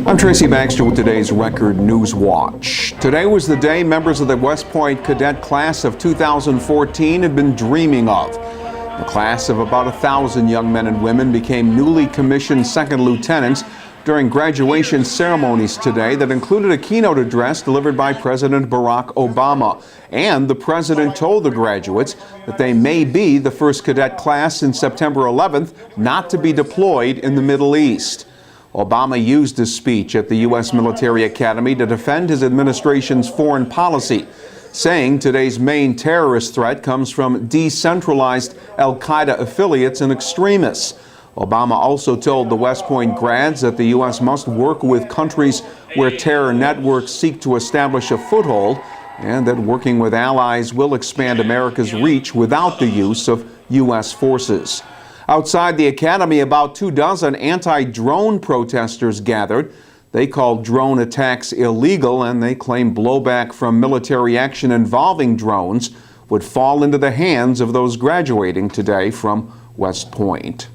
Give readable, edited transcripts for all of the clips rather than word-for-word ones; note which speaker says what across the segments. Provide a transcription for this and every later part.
Speaker 1: I'm Tracy Baxter with today's Record Newswatch. Today was the day members of the West Point cadet class of 2014 had been dreaming of. A class of about 1,000 young men and women became newly commissioned second lieutenants during graduation ceremonies today that included a keynote address delivered by President Barack Obama. And the president told the graduates that they may be the first cadet class since September 11th not to be deployed in the Middle East. Obama used his speech at the U.S. Military Academy to defend his administration's foreign policy, saying today's main terrorist threat comes from decentralized al-Qaeda affiliates and extremists. Obama also told the West Point grads that the U.S. must work with countries where terror networks seek to establish a foothold, and that working with allies will expand America's reach without the use of U.S. forces. Outside the academy, about 24 anti-drone protesters gathered. They called drone attacks illegal, and they claim blowback from military action involving drones would fall into the hands of those graduating today from West Point.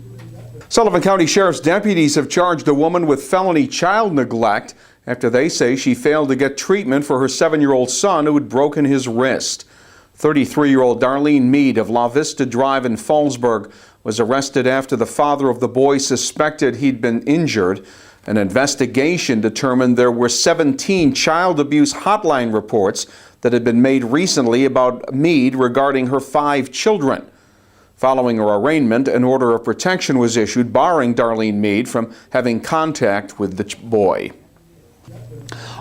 Speaker 1: Sullivan County Sheriff's deputies have charged a woman with felony child neglect after they say she failed to get treatment for her 7-year-old son who had broken his wrist. 33-year-old Darlene Mead of La Vista Drive in Fallsburg was arrested after the father of the boy suspected he'd been injured. An investigation determined there were 17 child abuse hotline reports that had been made recently about Mead regarding her 5 children. Following her arraignment, an order of protection was issued barring Darlene Mead from having contact with the boy.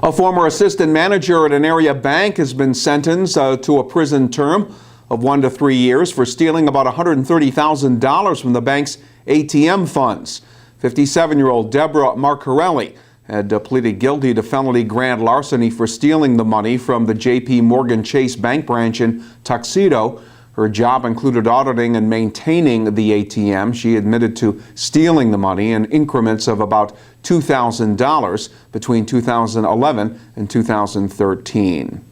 Speaker 1: A former assistant manager at an area bank has been sentenced to a prison term of 1 to 3 years for stealing about $130,000 from the bank's ATM funds. 57-year-old Deborah Marcarelli had pleaded guilty to felony grand larceny for stealing the money from the J.P. Morgan Chase Bank branch in Tuxedo. Her job included auditing and maintaining the ATM. She admitted to stealing the money in increments of about $2,000 between 2011 and 2013.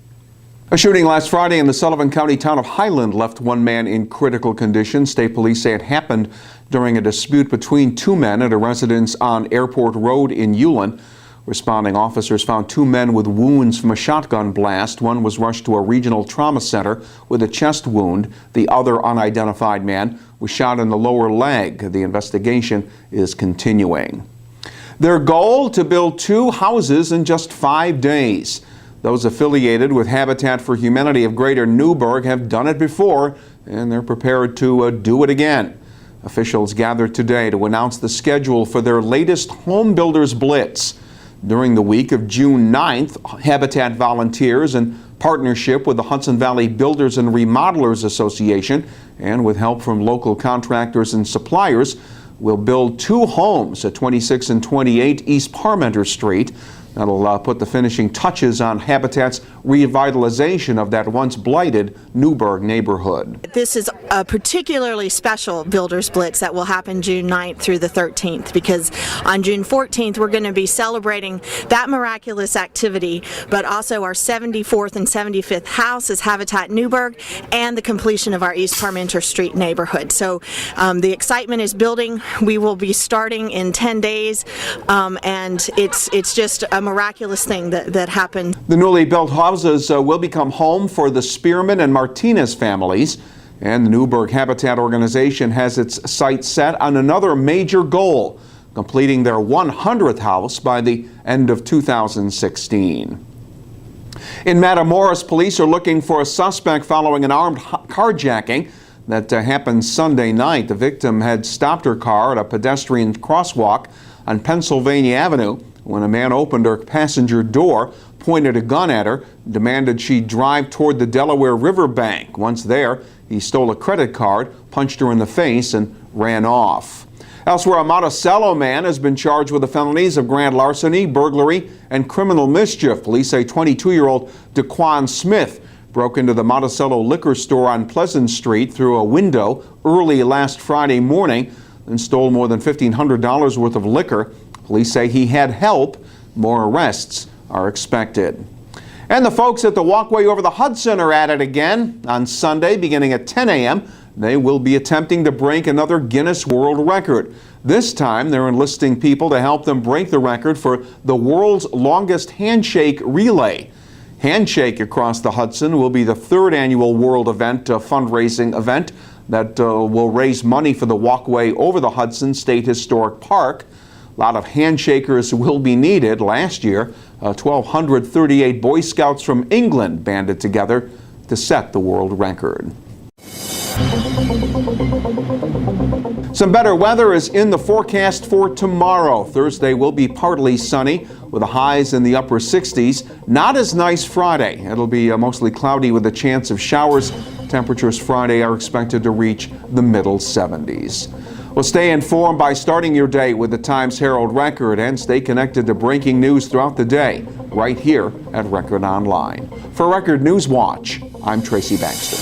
Speaker 1: A shooting last Friday in the Sullivan County town of Highland left one man in critical condition. State police say it happened during a dispute between 2 men at a residence on Airport Road in Ulen. Responding officers found 2 men with wounds from a shotgun blast. One was rushed to a regional trauma center with a chest wound. The other unidentified man was shot in the lower leg. The investigation is continuing. Their goal: to build 2 houses in just 5 days. Those affiliated with Habitat for Humanity of Greater Newburgh have done it before, and they're prepared to do it again. Officials gathered today to announce the schedule for their latest Home Builders Blitz. During the week of June 9th, Habitat volunteers, in partnership with the Hudson Valley Builders and Remodelers Association and with help from local contractors and suppliers, will build 2 homes at 26 and 28 East Parmenter Street. That'll put the finishing touches on Habitat's revitalization of that once blighted Newburgh neighborhood.
Speaker 2: This is a particularly special Builders Blitz that will happen June 9th through the 13th, because on June 14th we're going to be celebrating that miraculous activity, but also our 74th and 75th house as Habitat Newburgh and the completion of our East Parmenter Street neighborhood. So the excitement is building. We will be starting in 10 days, and it's just a miraculous thing that happened.
Speaker 1: The newly built houses will become home for the Spearman and Martinez families, and the Newburgh Habitat organization has its sights set on another major goal: completing their 100th house by the end of 2016. In Matamoras, police are looking for a suspect following an armed carjacking that happened Sunday night. The victim had stopped her car at a pedestrian crosswalk on Pennsylvania Avenue when a man opened her passenger door, pointed a gun at her, demanded she drive toward the Delaware River bank. Once there, he stole a credit card, punched her in the face, and ran off. Elsewhere, a Monticello man has been charged with the felonies of grand larceny, burglary, and criminal mischief. Police say 22-year-old DeQuan Smith broke into the Monticello liquor store on Pleasant Street through a window early last Friday morning and stole more than $1,500 worth of liquor. Police say he had help. More arrests are expected. And the folks at the walkway over the Hudson are at it again on Sunday beginning at 10 a.m. They will be attempting to break another Guinness World Record. This time, they're enlisting people to help them break the record for the world's longest handshake relay. Handshake Across the Hudson will be the third annual world event, fundraising event that will raise money for the walkway over the Hudson State Historic Park. A lot of handshakers will be needed. Last year, 1,238 Boy Scouts from England banded together to set the world record. Some better weather is in the forecast for tomorrow. Thursday will be partly sunny with the highs in the upper 60s. Not as nice Friday. It'll be mostly cloudy with a chance of showers. Temperatures Friday are expected to reach the middle 70s. Well, stay informed by starting your day with the Times-Herald Record and stay connected to breaking news throughout the day right here at Record Online. For Record Newswatch, I'm Tracy Baxter.